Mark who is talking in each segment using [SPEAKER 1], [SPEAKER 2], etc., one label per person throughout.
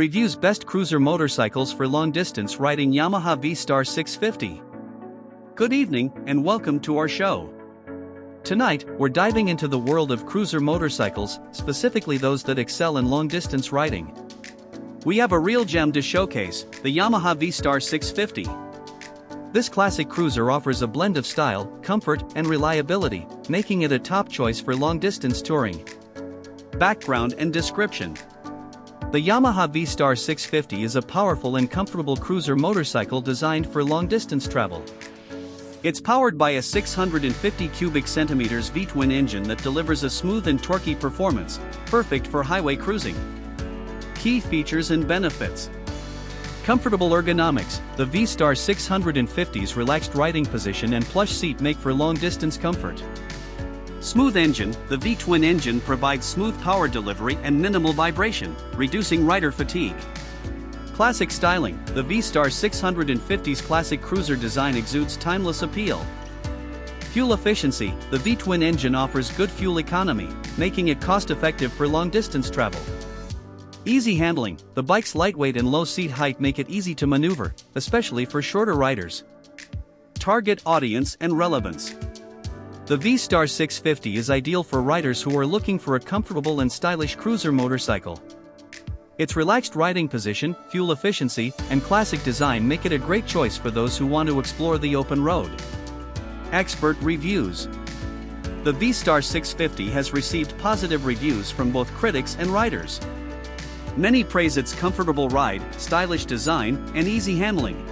[SPEAKER 1] reviews best cruiser motorcycles for long-distance riding. Yamaha V Star 650. Good evening, and welcome to our show. Tonight, we're diving into the world of cruiser motorcycles, specifically those that excel in long-distance riding. We have a real gem to showcase, the Yamaha V Star 650. This classic cruiser offers a blend of style, comfort, and reliability, making it a top choice for long-distance touring. Background and description. The Yamaha V Star 650 is a powerful and comfortable cruiser motorcycle designed for long-distance travel. It's powered by a 650 cubic centimeters V-twin engine that delivers a smooth and torquey performance, perfect for highway cruising. Key features and benefits. Comfortable ergonomics. The V Star 650's relaxed riding position and plush seat make for long-distance comfort. Smooth engine. The V-twin engine provides smooth power delivery and minimal vibration, reducing rider fatigue. Classic styling. The V Star 650's classic cruiser design exudes timeless appeal. Fuel efficiency. The V-twin engine offers good fuel economy, making it cost-effective for long-distance travel. Easy handling. The bike's lightweight and low seat height make it easy to maneuver, especially for shorter riders. Target audience and relevance. The V Star 650 is ideal for riders who are looking for a comfortable and stylish cruiser motorcycle. Its relaxed riding position, fuel efficiency, and classic design make it a great choice for those who want to explore the open road. Expert reviews. The V Star 650 has received positive reviews from both critics and riders. Many praise its comfortable ride, stylish design, and easy handling.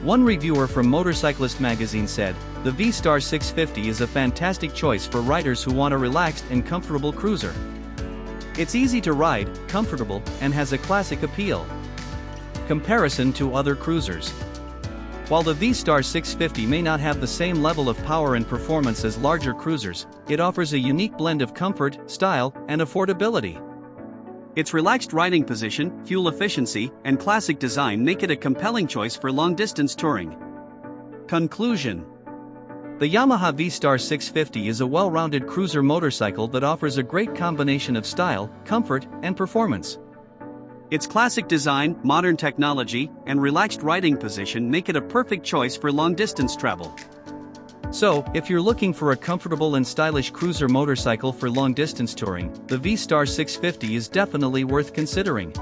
[SPEAKER 1] One reviewer from Motorcyclist magazine said, "The V Star 650 is a fantastic choice for riders who want a relaxed and comfortable cruiser. It's easy to ride, comfortable, and has a classic appeal." Comparison to other cruisers. While the V Star 650 may not have the same level of power and performance as larger cruisers, it offers a unique blend of comfort, style, and affordability. Its relaxed riding position, fuel efficiency, and classic design make it a compelling choice for long-distance touring. Conclusion. The Yamaha V Star 650 is a well-rounded cruiser motorcycle that offers a great combination of style, comfort, and performance. Its classic design, modern technology, and relaxed riding position make it a perfect choice for long-distance travel. So, if you're looking for a comfortable and stylish cruiser motorcycle for long-distance touring, the V Star 650 is definitely worth considering.